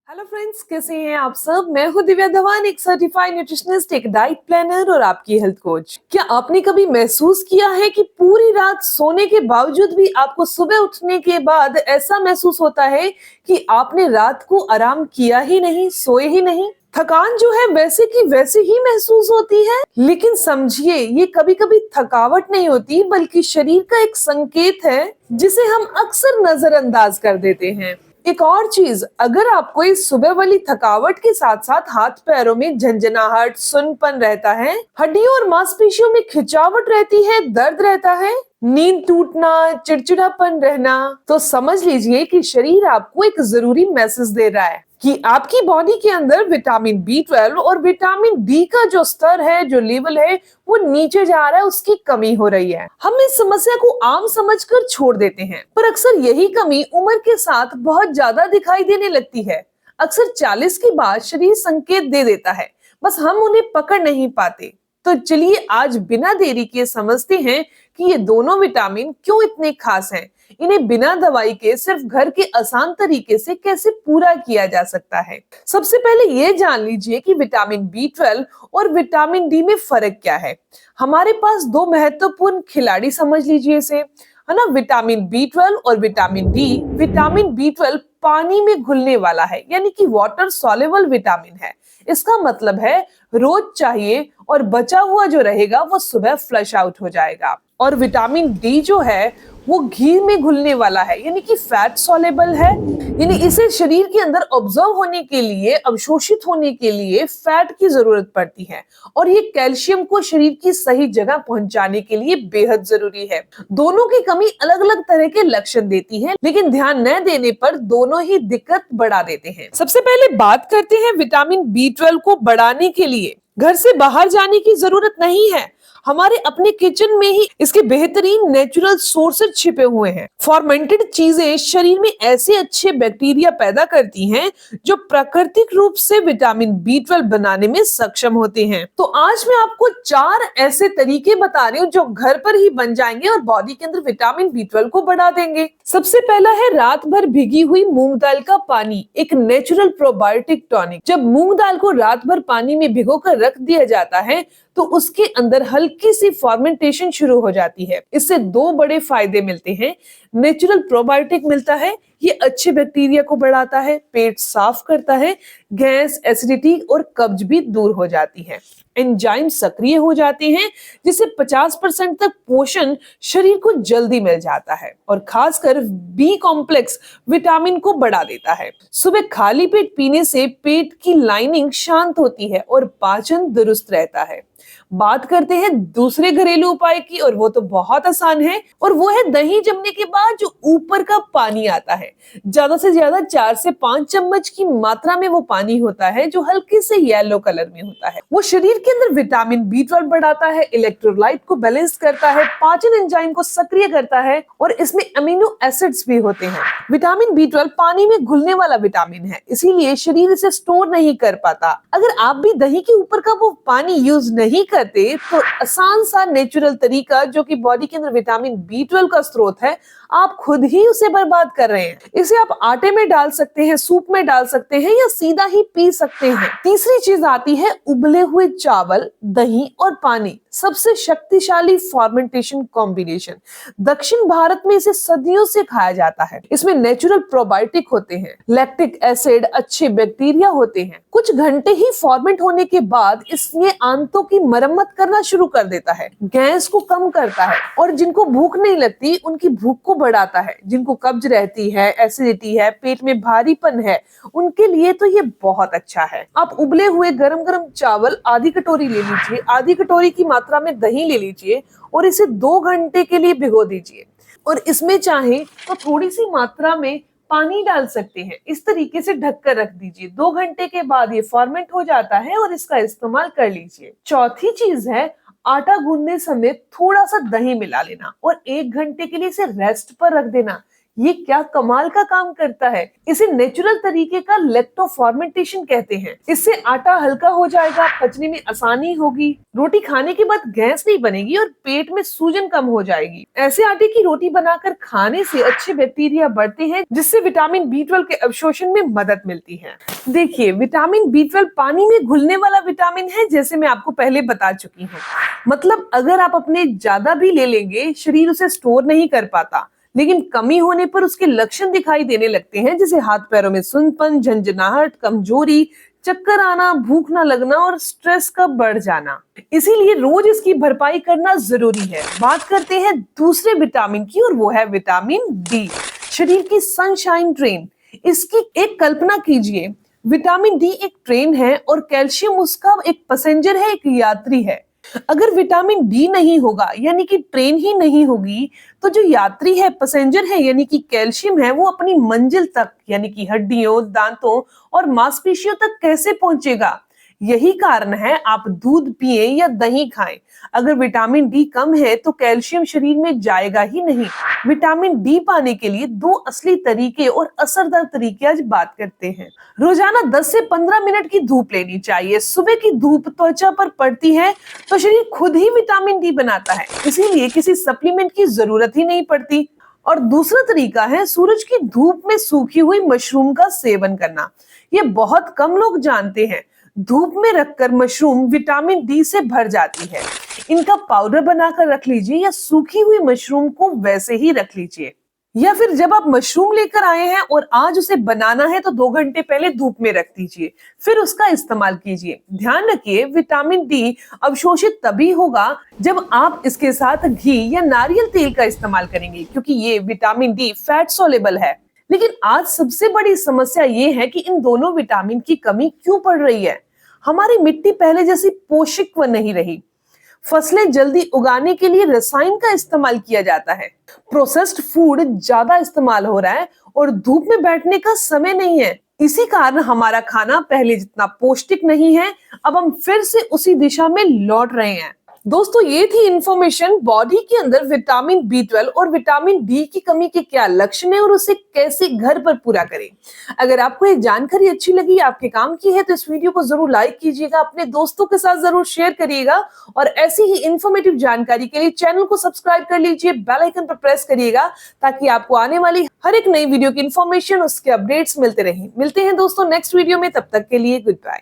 Hello friends, कैसे हैं आप सब। मैं हूं दिव्या धवन, एक सर्टिफाइड न्यूट्रिशनिस्ट, एक डाइट प्लानर और आपकी हेल्थ कोच। क्या आपने कभी महसूस किया है कि पूरी रात सोने के बावजूद भी आपको सुबह उठने के बाद ऐसा महसूस होता है कि आपने रात को आराम किया ही नहीं, सोए ही नहीं। थकान जो है वैसे की वैसे ही महसूस होती है। लेकिन समझिए, ये कभी कभी थकावट नहीं होती बल्कि शरीर का एक संकेत है जिसे हम अक्सर नजरअंदाज कर देते हैं। एक और चीज, अगर आपको इस सुबह वाली थकावट के साथ साथ हाथ पैरों में झंझनाहट, सुनपन रहता है, हड्डियों और मांसपेशियों में खिंचावट रहती है, दर्द रहता है, नींद टूटना, चिड़चिड़ापन रहना, तो समझ लीजिए कि शरीर आपको एक जरूरी मैसेज दे रहा है कि आपकी बॉडी के अंदर विटामिन बी 12 और विटामिन डी का जो स्तर है, जो लेवल है, वो नीचे जा रहा है, उसकी कमी हो रही है। हम इस समस्या को आम समझकर छोड़ देते हैं, पर अक्सर यही कमी उम्र के साथ बहुत ज्यादा दिखाई देने लगती है। अक्सर 40 के बाद शरीर संकेत दे देता है, बस हम उन्हें पकड़ नहीं पाते। तो चलिए आज बिना देरी के समझते हैं कि ये दोनों विटामिन क्यों इतने खास हैं। इन्हें बिना दवाई के सिर्फ घर के आसान तरीके से कैसे पूरा किया जा सकता है। सबसे पहले ये जान लीजिए कि विटामिन बी 12 और विटामिन डी में फर्क क्या है। हमारे पास दो महत्वपूर्ण खिलाड़ी समझ लीजिए इसे, है ना। विटामिन बी 12 और विटामिन डी। विटामिन बी 12 पानी में घुलने वाला है, यानी कि वाटर सॉल्युबल विटामिन है। इसका मतलब है रोज चाहिए और बचा हुआ जो रहेगा वो सुबह फ्लश आउट हो जाएगा। और विटामिन डी जो है वो घी में घुलने वाला है, यानी कि फैट सॉल्युबल है, यानी इसे शरीर के अंदर ऑब्जर्व होने के लिए, अवशोषित होने के लिए फैट की जरूरत पड़ती है। और ये कैल्शियम को शरीर की सही जगह पहुंचाने के लिए बेहद जरूरी है। दोनों की कमी अलग अलग तरह के लक्षण देती है, लेकिन ध्यान न देने पर दोनों ही दिक्कत बढ़ा देते हैं। सबसे पहले बात करते हैं विटामिन बी 12 को बढ़ाने के लिए घर से बाहर जाने की जरूरत नहीं है। हमारे अपने किचन में ही इसके बेहतरीन नेचुरल सोर्सेज छिपे हुए हैं। फॉर्मेंटेड चीजें शरीर में ऐसे अच्छे बैक्टीरिया पैदा करती हैं जो प्राकृतिक रूप से विटामिन बी 12 बनाने में सक्षम होते हैं। तो आज मैं आपको 4 ऐसे तरीके बता रही हूँ जो घर पर ही बन जाएंगे और बॉडी के अंदर विटामिन बी 12 को बढ़ा देंगे। सबसे पहला है रात भर भिगी हुई मूंग दाल का पानी, एक नेचुरल प्रोबायोटिक टॉनिक। जब मूंग दाल को रात भर पानी में भिगोकर रख दिया जाता है तो उसके अंदर हल्की सी फॉर्मेंटेशन शुरू हो जाती है। इससे दो बड़े फायदे मिलते हैं। नेचुरल प्रोबायोटिक मिलता है, ये अच्छे बैक्टीरिया को बढ़ाता है, पेट साफ करता है, गैस, एसिडिटी और कब्ज भी दूर हो जाती है। एंजाइम सक्रिय हो जाते हैं जिससे 50% तक पोषण शरीर को जल्दी मिल जाता है और खासकर बी कॉम्प्लेक्स विटामिन को बढ़ा देता है। सुबह खाली पेट पीने से पेट की लाइनिंग शांत होती है और पाचन दुरुस्त रहता है। बात करते हैं दूसरे घरेलू उपाय की, और वो तो बहुत आसान है, और वो है दही जमने के बाद जो ऊपर का पानी आता है। ज्यादा से ज्यादा 4 से 5 चम्मच की मात्रा में वो पानी होता है जो हल्के से येलो कलर में होता है। वो शरीर के अंदर विटामिन बी 12 बढ़ाता है, इलेक्ट्रोलाइट को बैलेंस करता है, पाचन एंजाइम को सक्रिय करता है और इसमें अमीनो एसिड्स भी होते हैं। विटामिन बी 12 पानी में घुलने वाला विटामिन है, इसीलिए शरीर इसे स्टोर नहीं कर पाता। अगर आप भी दही के ऊपर का वो पानी यूज नहीं करते तो आसान सा नेचुरल तरीका जो कि बॉडी के अंदर विटामिन बी 12 का स्रोत है, आप खुद ही उसे बर्बाद कर रहे हैं। इसे आप आटे में डाल सकते हैं, सूप में डाल सकते हैं या सीधा ही पी सकते हैं। तीसरी चीज आती है उबले हुए चावल, दही और पानी, सबसे शक्तिशाली फॉर्मेंटेशन कॉम्बिनेशन। दक्षिण भारत में इसे सदियों से खाया जाता है। इसमें नेचुरल प्रोबायोटिक होते हैं, लैक्टिक एसिड, अच्छे बैक्टीरिया होते हैं। कुछ घंटे ही फॉर्मेंट होने के बाद इसमें आंतों की मरम्मत करना शुरू कर देता है, गैस को कम करता है और जिनको भूख नहीं लगती उनकी भूख को बढ़ाता है। जिनको कब्ज रहती है, एसिडिटी है, पेट में भारीपन है, उनके लिए तो ये बहुत अच्छा है। आप उबले हुए गरम गरम चावल आधी कटोरी ले लीजिए, आधी कटोरी की मात्रा में दही ले लीजिए और इसे 2 घंटे के लिए भिगो दीजिए और इसमें चाहे तो थोड़ी सी मात्रा में पानी डाल सकते हैं। इस तरीके से ढककर रख दीजिए। 2 घंटे के बाद ये फॉर्मेंट हो जाता है और इसका इस्तेमाल कर लीजिए। चौथी चीज है आटा गूंदने समय थोड़ा सा दही मिला लेना और 1 घंटे के लिए इसे रेस्ट पर रख देना। ये क्या कमाल का काम करता है। इसे नेचुरल तरीके का लैक्टोफर्मेंटेशन कहते हैं। इससे आटा हल्का हो जाएगा, पचने में आसानी होगी, रोटी खाने के बाद गैस नहीं बनेगी और पेट में सूजन कम हो जाएगी। ऐसे आटे की रोटी बनाकर खाने से अच्छे बैक्टीरिया बढ़ते हैं, जिससे विटामिन B12 के अवशोषण में मदद मिलती है। देखिए, विटामिन B12 पानी में घुलने वाला विटामिन है, जैसे मैं आपको पहले बता चुकी हूँ। मतलब अगर आप अपने ज्यादा भी ले लेंगे, शरीर उसे स्टोर नहीं कर पाता, लेकिन कमी होने पर उसके लक्षण दिखाई देने लगते हैं, जैसे हाथ पैरों में सुनपन, झंझनाहट, कमजोरी, चक्कर आना, भूख न लगना और स्ट्रेस का बढ़ जाना। इसीलिए रोज इसकी भरपाई करना जरूरी है। बात करते हैं दूसरे विटामिन की, और वो है विटामिन डी, शरीर की सनशाइन ट्रेन। इसकी एक कल्पना कीजिए, विटामिन डी एक ट्रेन है और कैल्शियम उसका एक पैसेंजर है, एक यात्री है। अगर विटामिन डी नहीं होगा, यानी कि ट्रेन ही नहीं होगी, तो जो यात्री है, पैसेंजर है, यानी कि कैल्शियम है, वो अपनी मंजिल तक, यानी कि हड्डियों, दांतों और मांसपेशियों तक कैसे पहुंचेगा। यही कारण है आप दूध पिए या दही खाएं। अगर विटामिन डी कम है तो कैल्शियम शरीर में जाएगा ही नहीं। विटामिन डी पाने के लिए दो असली तरीके और असरदार तरीके आज बात करते हैं। रोजाना 10 से 15 मिनट की धूप लेनी चाहिए। सुबह की धूप त्वचा पर पड़ती है तो शरीर खुद ही विटामिन डी बनाता है, इसीलिए किसी सप्लीमेंट की जरूरत ही नहीं पड़ती। और दूसरा तरीका है सूरज की धूप में सूखी हुई मशरूम का सेवन करना। ये बहुत कम लोग जानते हैं। धूप में रखकर मशरूम विटामिन डी से भर जाती है। इनका पाउडर बनाकर रख लीजिए या सूखी हुई मशरूम को वैसे ही रख लीजिए। या फिर जब आप मशरूम लेकर आए हैं और आज उसे बनाना है तो 2 घंटे पहले धूप में रख दीजिए, फिर उसका इस्तेमाल कीजिए। ध्यान रखिए, विटामिन डी अवशोषित तभी होगा जब आप इसके साथ घी या नारियल तेल का इस्तेमाल करेंगे, क्योंकि ये विटामिन डी फैट सोलेबल है। लेकिन आज सबसे बड़ी समस्या ये है कि इन दोनों विटामिन की कमी क्यों पड़ रही है। हमारी मिट्टी पहले जैसी पोषक नहीं रही। फसलें जल्दी उगाने के लिए रसायन का इस्तेमाल किया जाता है। प्रोसेस्ड फूड ज्यादा इस्तेमाल हो रहा है और धूप में बैठने का समय नहीं है। इसी कारण हमारा खाना पहले जितना पौष्टिक नहीं है। अब हम फिर से उसी दिशा में लौट रहे हैं। दोस्तों, ये थी इंफॉर्मेशन बॉडी के अंदर विटामिन B12 और विटामिन डी की कमी के क्या लक्षण है और उसे कैसे घर पर पूरा करें। अगर आपको ये जानकारी अच्छी लगी, आपके काम की है, तो इस वीडियो को जरूर लाइक कीजिएगा, अपने दोस्तों के साथ जरूर शेयर करिएगा और ऐसी ही इंफॉर्मेटिव जानकारी के लिए चैनल को सब्सक्राइब कर लीजिए, बेल आइकन पर प्रेस करिएगा, ताकि आपको आने वाली हर एक नई वीडियो की इंफॉर्मेशन, उसके अपडेट्स मिलते रहे। मिलते हैं दोस्तों नेक्स्ट वीडियो में, तब तक के लिए गुड बाय।